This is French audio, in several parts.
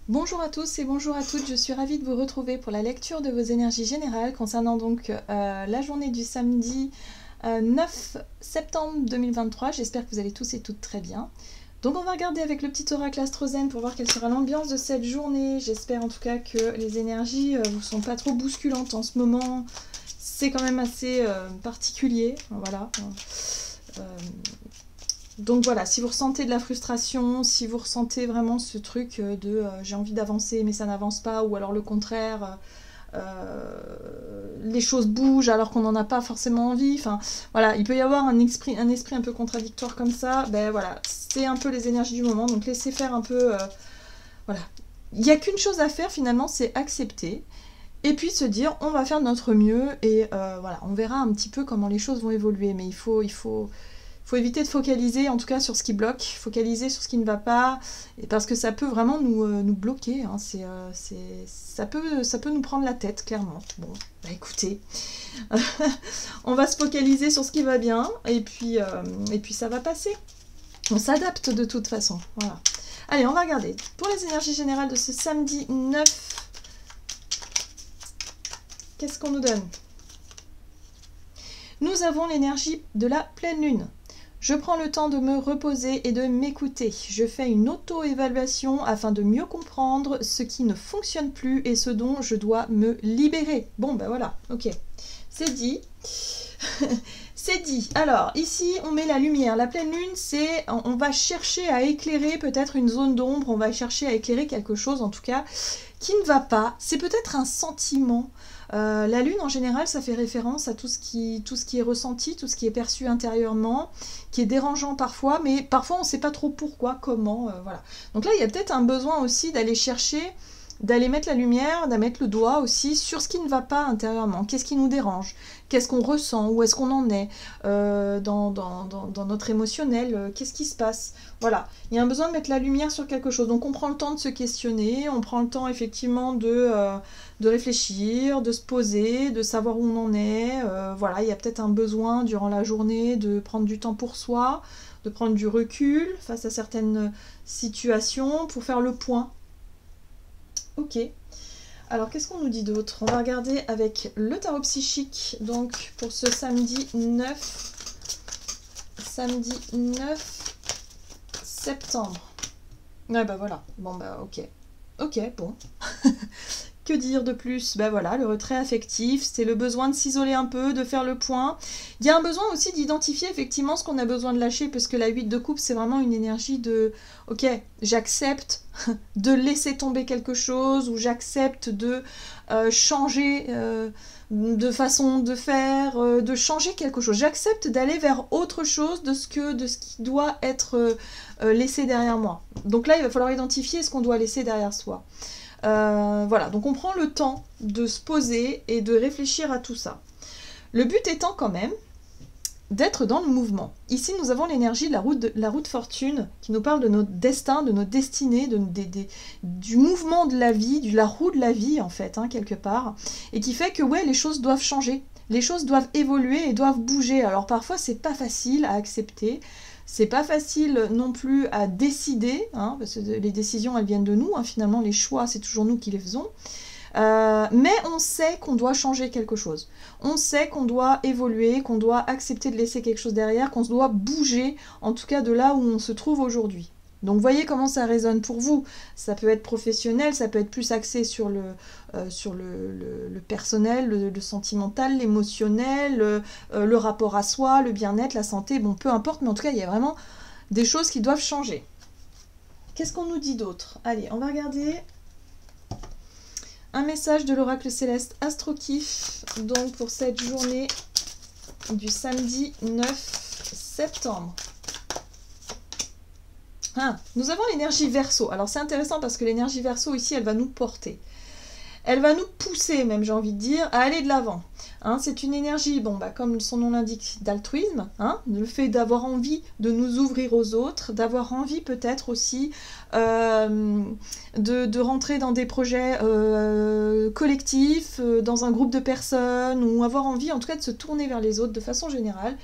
Bonjour à tous et bonjour à toutes, je suis ravie de vous retrouver pour la lecture de vos énergies générales concernant donc la journée du samedi 9 septembre 2023. J'espère que vous allez tous et toutes très bien. Donc on va regarder avec le petit oracle Astrozen pour voir quelle sera l'ambiance de cette journée. J'espère en tout cas que les énergies ne vous sont pas trop bousculantes en ce moment. C'est quand même assez particulier, voilà. Donc voilà, si vous ressentez de la frustration, si vous ressentez vraiment ce truc de j'ai envie d'avancer mais ça n'avance pas, ou alors le contraire, les choses bougent alors qu'on n'en a pas forcément envie, enfin voilà, il peut y avoir un esprit un peu contradictoire comme ça, ben voilà, c'est un peu les énergies du moment, donc laissez faire un peu, voilà. Il n'y a qu'une chose à faire finalement, c'est accepter. Et puis se dire, on va faire de notre mieux et voilà, on verra un petit peu comment les choses vont évoluer. Mais il faut éviter de focaliser, en tout cas sur ce qui bloque, focaliser sur ce qui ne va pas, et parce que ça peut vraiment nous bloquer. Hein, ça peut nous prendre la tête, clairement. Bon, bah écoutez, on va se focaliser sur ce qui va bien, et puis ça va passer. On s'adapte de toute façon. Voilà. Allez, on va regarder. Pour les énergies générales de ce samedi 9, qu'est-ce qu'on nous donne? Nous avons l'énergie de la pleine lune. Je prends le temps de me reposer et de m'écouter. Je fais une auto-évaluation afin de mieux comprendre ce qui ne fonctionne plus et ce dont je dois me libérer. Bon, ben voilà, ok. C'est dit. C'est dit. Alors, ici, on met la lumière. La pleine lune, c'est... On va chercher à éclairer peut-être une zone d'ombre. On va chercher à éclairer quelque chose, en tout cas, qui ne va pas. C'est peut-être un sentiment. La lune, en général, ça fait référence à tout ce qui est ressenti, tout ce qui est perçu intérieurement, qui est dérangeant parfois, mais parfois on ne sait pas trop pourquoi, comment, voilà. Donc là, il y a peut-être un besoin aussi d'aller chercher, d'aller mettre la lumière, d'aller mettre le doigt aussi sur ce qui ne va pas intérieurement. Qu'est-ce qui nous dérange? Qu'est-ce qu'on ressent? Où est-ce qu'on en est dans notre émotionnel? Qu'est-ce qui se passe? Voilà, il y a un besoin de mettre la lumière sur quelque chose. Donc on prend le temps de se questionner, on prend le temps effectivement de réfléchir, de se poser, de savoir où on en est. Voilà, il y a peut-être un besoin durant la journée de prendre du temps pour soi, de prendre du recul face à certaines situations pour faire le point. Ok. Alors, qu'est-ce qu'on nous dit d'autre? On va regarder avec le tarot psychique, donc pour ce samedi 9 septembre. Ouais, bah voilà. Bon, bah ok. Ok, bon. Que dire de plus? Ben voilà, le retrait affectif, c'est le besoin de s'isoler un peu, de faire le point. Il y a un besoin aussi d'identifier effectivement ce qu'on a besoin de lâcher, parce que la 8 de coupe, c'est vraiment une énergie de « Ok, j'accepte de laisser tomber quelque chose » ou « J'accepte de changer de façon de faire, de changer quelque chose. J'accepte d'aller vers autre chose de ce qui doit être laissé derrière moi. » Donc là, il va falloir identifier ce qu'on doit laisser derrière soi. Voilà, donc on prend le temps de se poser et de réfléchir à tout ça. Le but étant quand même d'être dans le mouvement. Ici, nous avons l'énergie de la roue de fortune qui nous parle de notre destin, de notre destinée, du mouvement de la vie, de la roue de la vie en fait, hein, quelque part, et qui fait que ouais, les choses doivent changer, les choses doivent évoluer et doivent bouger. Alors parfois, c'est pas facile à accepter. C'est pas facile non plus à décider, hein, parce que les décisions elles viennent de nous, hein, finalement les choix c'est toujours nous qui les faisons, mais on sait qu'on doit changer quelque chose, on sait qu'on doit évoluer, qu'on doit accepter de laisser quelque chose derrière, qu'on doit bouger, en tout cas de là où on se trouve aujourd'hui. Donc voyez comment ça résonne pour vous. Ça peut être professionnel, ça peut être plus axé sur le personnel, le sentimental, l'émotionnel, le rapport à soi, le bien-être, la santé, bon peu importe, mais en tout cas il y a vraiment des choses qui doivent changer. Qu'est-ce qu'on nous dit d'autre? Allez, on va regarder un message de l'oracle céleste Astrokif, donc pour cette journée du samedi 9 septembre. Ah, nous avons l'énergie Verseau. Alors c'est intéressant parce que l'énergie Verseau ici, elle va nous porter. Elle va nous pousser, même j'ai envie de dire, à aller de l'avant. Hein, c'est une énergie, bon, bah, comme son nom l'indique, d'altruisme, hein, le fait d'avoir envie de nous ouvrir aux autres, d'avoir envie peut-être aussi de rentrer dans des projets collectifs, dans un groupe de personnes, ou avoir envie en tout cas de se tourner vers les autres de façon générale,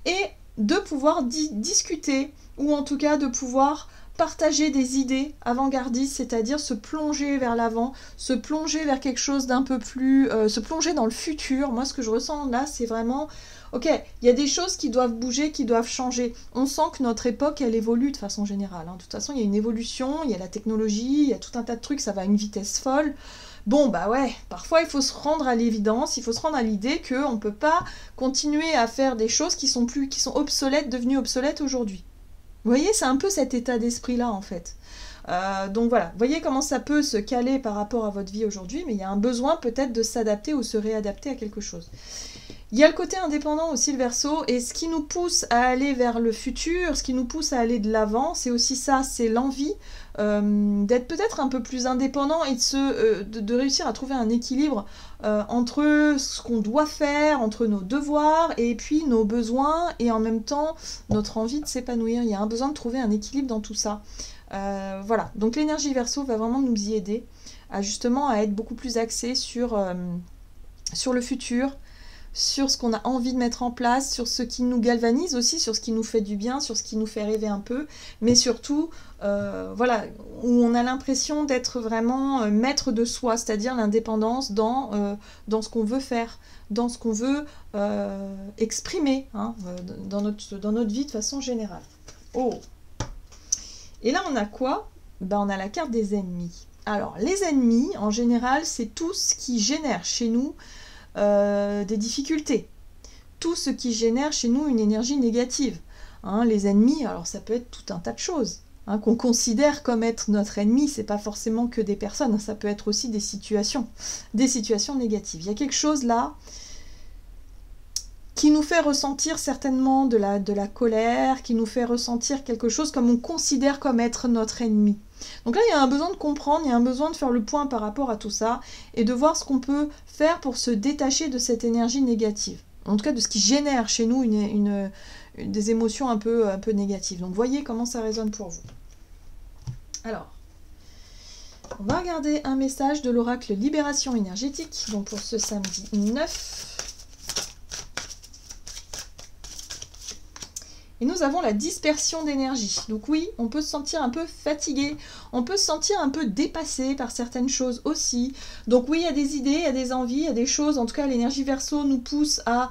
et de pouvoir discuter, ou en tout cas de pouvoir partager des idées avant-gardistes, c'est-à-dire se plonger vers l'avant, se plonger vers quelque chose d'un peu plus... se plonger dans le futur. Moi, ce que je ressens là, c'est vraiment... Ok, il y a des choses qui doivent bouger, qui doivent changer. On sent que notre époque, elle évolue de façon générale. Hein. De toute façon, il y a une évolution, il y a la technologie, il y a tout un tas de trucs, ça va à une vitesse folle. Bon, bah ouais, parfois il faut se rendre à l'évidence, il faut se rendre à l'idée qu'on ne peut pas continuer à faire des choses qui sont obsolètes, devenues obsolètes aujourd'hui. Vous voyez, c'est un peu cet état d'esprit-là, en fait. Donc voilà, vous voyez comment ça peut se caler par rapport à votre vie aujourd'hui, mais il y a un besoin peut-être de s'adapter ou se réadapter à quelque chose. Il y a le côté indépendant aussi, le Verseau, et ce qui nous pousse à aller vers le futur, ce qui nous pousse à aller de l'avant, c'est aussi ça, c'est l'envie d'être peut-être un peu plus indépendant et de réussir à trouver un équilibre entre ce qu'on doit faire, entre nos devoirs et puis nos besoins, et en même temps notre envie de s'épanouir. Il y a un besoin de trouver un équilibre dans tout ça. Voilà, donc l'énergie Verseau va vraiment nous y aider à justement à être beaucoup plus axé sur le futur, sur ce qu'on a envie de mettre en place, sur ce qui nous galvanise aussi, sur ce qui nous fait du bien, sur ce qui nous fait rêver un peu, mais surtout, voilà, où on a l'impression d'être vraiment maître de soi, c'est-à-dire l'indépendance dans ce qu'on veut faire, dans ce qu'on veut exprimer, hein, dans notre vie de façon générale. Oh! Et là, on a quoi? Ben, on a la carte des ennemis. Alors, les ennemis, en général, c'est tout ce qui génère chez nous des difficultés. Tout ce qui génère chez nous une énergie négative. Hein, les ennemis, alors ça peut être tout un tas de choses. Hein, qu'on considère comme être notre ennemi, c'est pas forcément que des personnes, ça peut être aussi des situations négatives. Il y a quelque chose là qui nous fait ressentir certainement de la colère, qui nous fait ressentir quelque chose comme on considère comme être notre ennemi. Donc là, il y a un besoin de comprendre, il y a un besoin de faire le point par rapport à tout ça, et de voir ce qu'on peut faire pour se détacher de cette énergie négative. En tout cas, de ce qui génère chez nous des émotions un peu négatives. Donc voyez comment ça résonne pour vous. Alors, on va regarder un message de l'oracle Libération énergétique, donc pour ce samedi 9. Et nous avons la dispersion d'énergie. Donc oui, on peut se sentir un peu fatigué, on peut se sentir un peu dépassé par certaines choses aussi. Donc oui, il y a des idées, il y a des envies, il y a des choses. En tout cas, l'énergie Verseau nous pousse à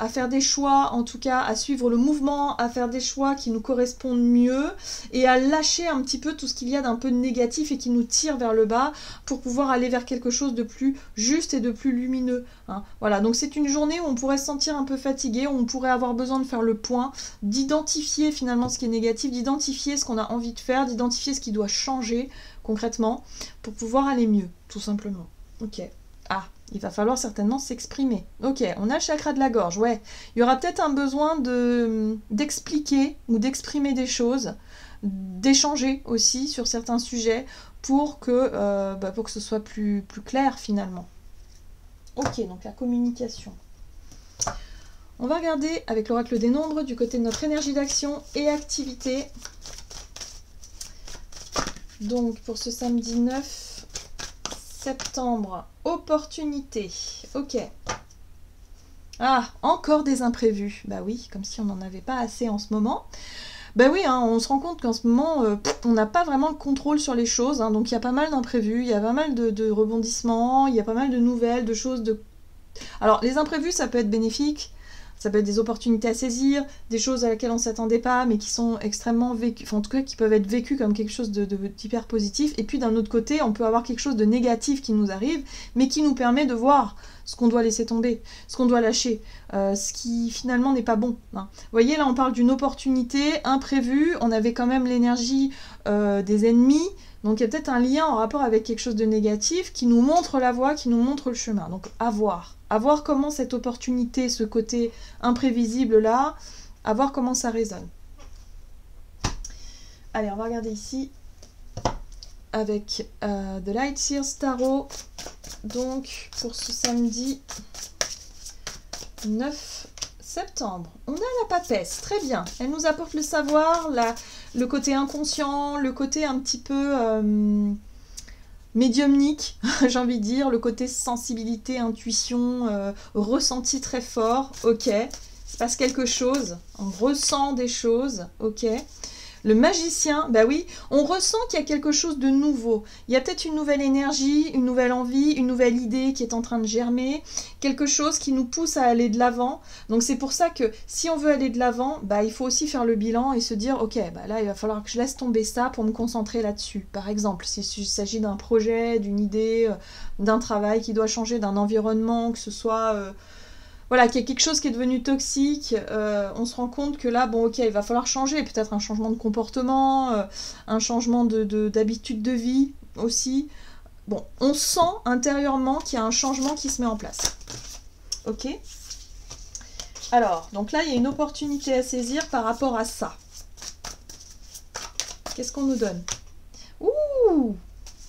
faire des choix, en tout cas à suivre le mouvement, à faire des choix qui nous correspondent mieux et à lâcher un petit peu tout ce qu'il y a d'un peu négatif et qui nous tire vers le bas pour pouvoir aller vers quelque chose de plus juste et de plus lumineux. Hein. Voilà, donc c'est une journée où on pourrait se sentir un peu fatigué, où on pourrait avoir besoin de faire le point, d'identifier finalement ce qui est négatif, d'identifier ce qu'on a envie de faire, d'identifier ce qui doit changer concrètement pour pouvoir aller mieux, tout simplement. Ok. Ah, il va falloir certainement s'exprimer. Ok, on a le chakra de la gorge, ouais. Il y aura peut-être un besoin d'expliquer ou d'exprimer des choses, d'échanger aussi sur certains sujets pour que ce soit plus clair finalement. Ok, donc la communication. On va regarder avec l'oracle des nombres du côté de notre énergie d'action et activité. Donc pour ce samedi 9 septembre, opportunité. Ok. Ah, encore des imprévus. Bah oui, comme si on n'en avait pas assez en ce moment. Bah oui, hein, on se rend compte qu'en ce moment, on n'a pas vraiment le contrôle sur les choses. Hein, donc il y a pas mal d'imprévus, il y a pas mal de rebondissements, il y a pas mal de nouvelles, de choses de... Alors les imprévus, ça peut être bénéfique. Ça peut être des opportunités à saisir, des choses à laquelle on ne s'attendait pas, mais qui sont extrêmement vécues, enfin en tout cas qui peuvent être vécues comme quelque chose d'hyper positif. Et puis d'un autre côté, on peut avoir quelque chose de négatif qui nous arrive, mais qui nous permet de voir ce qu'on doit laisser tomber, ce qu'on doit lâcher, ce qui finalement n'est pas bon. Hein. Vous voyez, là on parle d'une opportunité imprévue, on avait quand même l'énergie des ennemis, donc il y a peut-être un lien en rapport avec quelque chose de négatif qui nous montre la voie, qui nous montre le chemin. Donc à voir comment cette opportunité, ce côté imprévisible là, à voir comment ça résonne. Allez, on va regarder ici avec The Light Seers Tarot, donc pour ce samedi 9 septembre. On a la papesse, très bien. Elle nous apporte le savoir, le côté inconscient, le côté un petit peu médiumnique, j'ai envie de dire, le côté sensibilité, intuition, ressenti très fort. Ok, Il se passe quelque chose, on ressent des choses, ok. Le magicien, bah oui, on ressent qu'il y a quelque chose de nouveau. Il y a peut-être une nouvelle énergie, une nouvelle envie, une nouvelle idée qui est en train de germer, quelque chose qui nous pousse à aller de l'avant. Donc c'est pour ça que si on veut aller de l'avant, bah, il faut aussi faire le bilan et se dire, ok, bah là il va falloir que je laisse tomber ça pour me concentrer là-dessus. Par exemple, s'il s'agit d'un projet, d'une idée, d'un travail qui doit changer, d'un environnement, que ce soit... voilà, qu'il y a quelque chose qui est devenu toxique, on se rend compte que là, bon, ok, il va falloir changer, peut-être un changement de comportement, un changement d'habitude de vie aussi. Bon, on sent intérieurement qu'il y a un changement qui se met en place. Ok? Alors, donc là, il y a une opportunité à saisir par rapport à ça. Qu'est-ce qu'on nous donne? Ouh!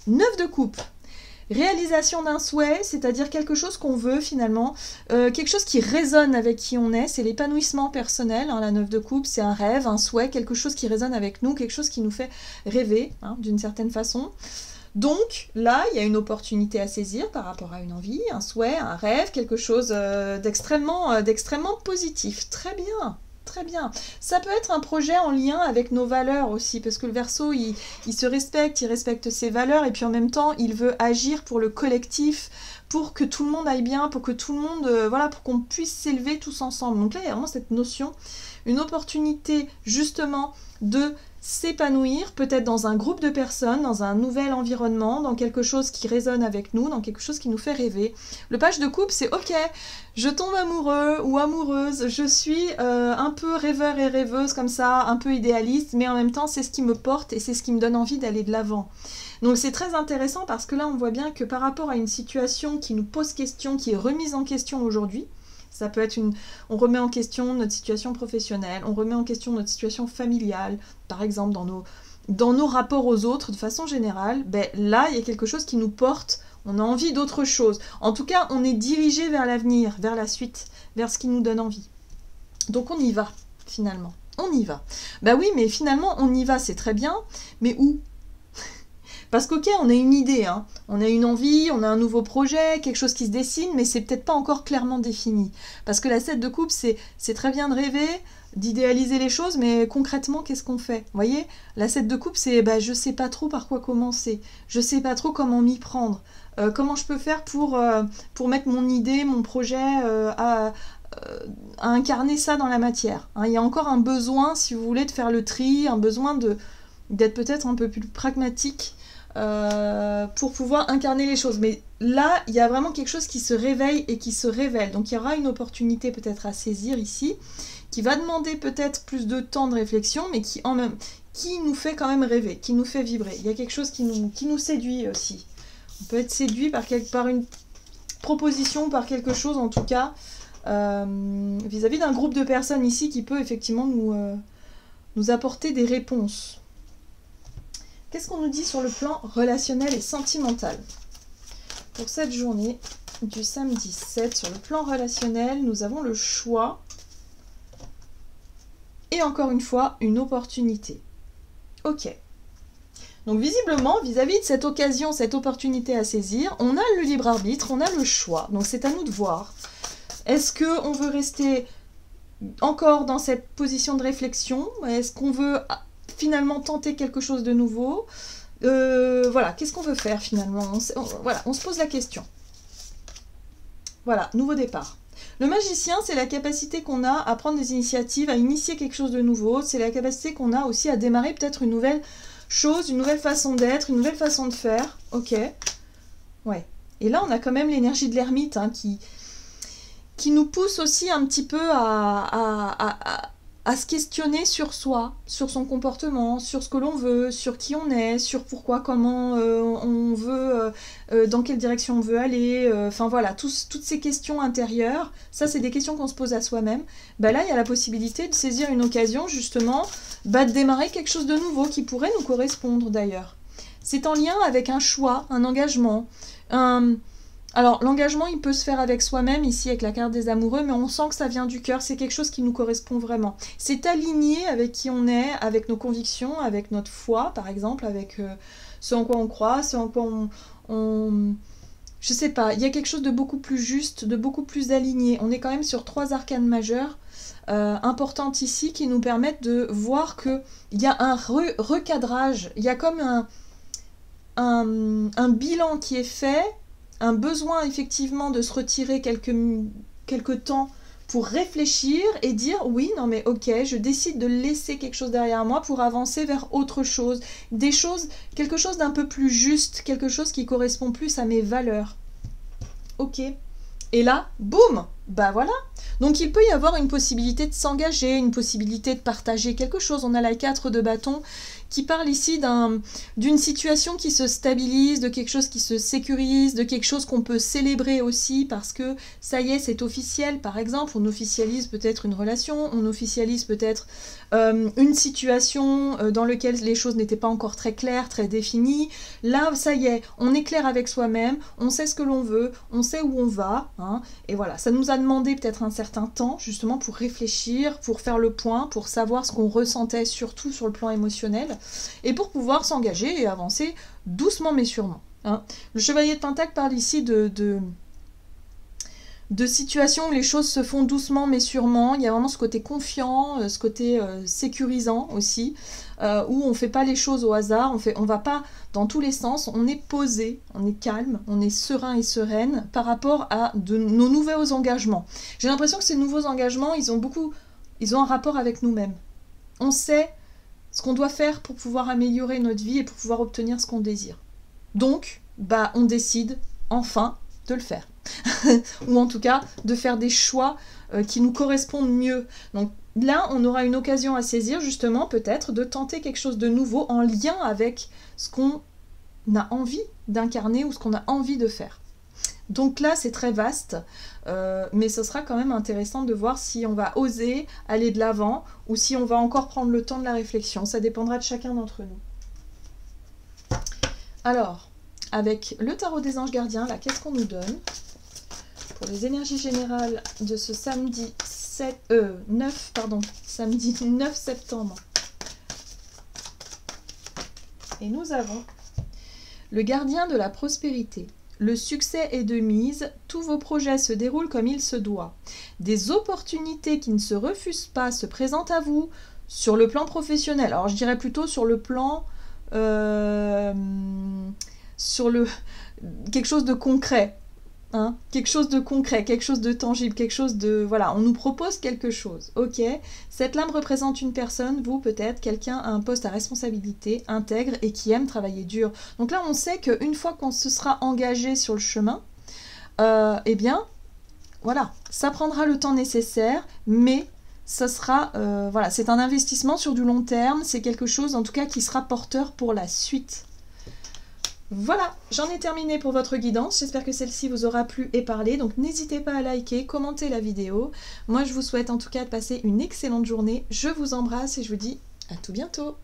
9 de coupe. Réalisation d'un souhait, c'est-à-dire quelque chose qu'on veut finalement, quelque chose qui résonne avec qui on est, c'est l'épanouissement personnel, hein, la 9 de coupe, c'est un rêve, un souhait, quelque chose qui résonne avec nous, quelque chose qui nous fait rêver, hein, d'une certaine façon. Donc là, il y a une opportunité à saisir par rapport à une envie, un souhait, un rêve, quelque chose d'extrêmement positif. Très bien. Très bien. Ça peut être un projet en lien avec nos valeurs aussi, parce que le Verseau, il se respecte, il respecte ses valeurs, et puis en même temps, il veut agir pour le collectif, pour que tout le monde aille bien, pour que tout le monde, voilà, pour qu'on puisse s'élever tous ensemble. Donc là, il y a vraiment cette notion, une opportunité justement de s'épanouir, peut-être dans un groupe de personnes, dans un nouvel environnement, dans quelque chose qui résonne avec nous, dans quelque chose qui nous fait rêver. Le page de coupe, c'est ok, je tombe amoureux ou amoureuse, je suis un peu rêveur et rêveuse comme ça, un peu idéaliste, mais en même temps, c'est ce qui me porte et c'est ce qui me donne envie d'aller de l'avant. Donc c'est très intéressant parce que là, on voit bien que par rapport à une situation qui nous pose question, qui est remise en question aujourd'hui, ça peut être on remet en question notre situation professionnelle, on remet en question notre situation familiale, par exemple dans nos rapports aux autres de façon générale, ben là il y a quelque chose qui nous porte, on a envie d'autre chose. En tout cas, on est dirigé vers l'avenir, vers la suite, vers ce qui nous donne envie. Donc on y va, finalement. On y va. Bah oui, mais finalement on y va, c'est très bien, mais où ? Parce qu'ok, on a une idée, hein. On a une envie, on a un nouveau projet, quelque chose qui se dessine, mais c'est peut-être pas encore clairement défini. Parce que la 7 de coupe, c'est très bien de rêver, d'idéaliser les choses, mais concrètement, qu'est-ce qu'on fait? Vous voyez? La 7 de coupe, c'est je sais pas trop par quoi commencer, je sais pas trop comment m'y prendre, comment je peux faire pour mettre mon idée, mon projet à incarner ça dans la matière. Hein, il y a encore un besoin, si vous voulez, de faire le tri, un besoin d'être peut-être un peu plus pragmatique, pour pouvoir incarner les choses. Mais là, il y a vraiment quelque chose qui se réveille et qui se révèle. Donc il y aura une opportunité peut-être à saisir ici, qui va demander peut-être plus de temps de réflexion, mais qui nous fait quand même rêver, qui nous fait vibrer. Il y a quelque chose qui nous séduit aussi. On peut être séduit par une proposition, par quelque chose en tout cas, vis-à-vis d'un groupe de personnes ici qui peut effectivement nous apporter des réponses. Qu'est-ce qu'on nous dit sur le plan relationnel et sentimental? Pour cette journée du samedi 7, sur le plan relationnel, nous avons le choix et encore une fois, une opportunité. Ok. Donc visiblement, vis-à-vis de cette occasion, cette opportunité à saisir, on a le libre arbitre, on a le choix. Donc c'est à nous de voir. Est-ce qu'on veut rester encore dans cette position de réflexion? Est-ce qu'on veut finalement tenter quelque chose de nouveau? Voilà, qu'est-ce qu'on veut faire finalement? On se pose la question. Voilà, nouveau départ. Le magicien, c'est la capacité qu'on a à prendre des initiatives, à initier quelque chose de nouveau. C'est la capacité qu'on a aussi à démarrer peut-être une nouvelle chose, une nouvelle façon d'être, une nouvelle façon de faire. Ok. Ouais. Et là, on a quand même l'énergie de l'ermite, hein, qui nous pousse aussi un petit peu à se questionner sur soi, sur son comportement, sur ce que l'on veut, sur qui on est, sur pourquoi, comment on veut, dans quelle direction on veut aller, enfin voilà, toutes ces questions intérieures, ça c'est des questions qu'on se pose à soi-même. Bah là, il y a la possibilité de saisir une occasion justement, de démarrer quelque chose de nouveau qui pourrait nous correspondre d'ailleurs. C'est en lien avec un choix, un engagement, Alors, l'engagement, il peut se faire avec soi-même, ici, avec la carte des amoureux, mais on sent que ça vient du cœur, c'est quelque chose qui nous correspond vraiment. C'est aligné avec qui on est, avec nos convictions, avec notre foi, par exemple, avec ce en quoi on croit, ce en quoi je sais pas, il y a quelque chose de beaucoup plus juste, de beaucoup plus aligné. On est quand même sur 3 arcanes majeures importantes ici qui nous permettent de voir qu'il y a un recadrage, il y a comme un bilan qui est fait, un besoin effectivement de se retirer quelques temps pour réfléchir et dire oui, non mais ok, je décide de laisser quelque chose derrière moi pour avancer vers autre chose, quelque chose d'un peu plus juste, quelque chose qui correspond plus à mes valeurs. Ok. Et là, boum, bah voilà. Donc il peut y avoir une possibilité de s'engager, une possibilité de partager quelque chose. On a la 4 de bâton qui parle ici d'une situation qui se stabilise, de quelque chose qui se sécurise, de quelque chose qu'on peut célébrer aussi parce que ça y est, c'est officiel. Par exemple, on officialise peut-être une relation, on officialise peut-être une situation dans laquelle les choses n'étaient pas encore très claires, très définies. Là, ça y est, on est clair avec soi-même, on sait ce que l'on veut, on sait où on va, hein, et voilà. Ça nous a demandé peut-être un certain temps, justement, pour réfléchir, pour faire le point, pour savoir ce qu'on ressentait, surtout sur le plan émotionnel, et pour pouvoir s'engager et avancer doucement mais sûrement. Hein. Le chevalier de Pentacle parle ici de situations où les choses se font doucement mais sûrement. Il y a vraiment ce côté confiant, ce côté sécurisant aussi, où on ne fait pas les choses au hasard, on va pas dans tous les sens, on est posé, on est calme, on est serein et sereine par rapport à nos nouveaux engagements. J'ai l'impression que ces nouveaux engagements, ils ont un rapport avec nous-mêmes. On sait ce qu'on doit faire pour pouvoir améliorer notre vie et pour pouvoir obtenir ce qu'on désire. Donc, bah, on décide enfin de le faire. Ou en tout cas, de faire des choix qui nous correspondent mieux. Donc là, on aura une occasion à saisir, justement, peut-être, de tenter quelque chose de nouveau en lien avec ce qu'on a envie d'incarner ou ce qu'on a envie de faire. Donc là, c'est très vaste, mais ce sera quand même intéressant de voir si on va oser aller de l'avant ou si on va encore prendre le temps de la réflexion. Ça dépendra de chacun d'entre nous. Alors, avec le tarot des anges gardiens, là, qu'est-ce qu'on nous donne pour les énergies générales de ce samedi 9 septembre. Et nous avons le gardien de la prospérité. Le succès est de mise, tous vos projets se déroulent comme il se doit. Des opportunités qui ne se refusent pas se présentent à vous sur le plan professionnel. Alors je dirais plutôt sur le plan... quelque chose de concret. Hein, quelque chose de concret, quelque chose de tangible, quelque chose de... Voilà, on nous propose quelque chose, ok. Cette lame représente une personne, vous peut-être, quelqu'un à un poste à responsabilité, intègre et qui aime travailler dur. Donc là, on sait qu'une fois qu'on se sera engagé sur le chemin, eh bien, voilà, ça prendra le temps nécessaire, mais ça sera... voilà, c'est un investissement sur du long terme, c'est quelque chose, en tout cas, qui sera porteur pour la suite. Voilà, j'en ai terminé pour votre guidance. J'espère que celle-ci vous aura plu et parlé. Donc n'hésitez pas à liker, commenter la vidéo. Moi, je vous souhaite en tout cas de passer une excellente journée. Je vous embrasse et je vous dis à tout bientôt.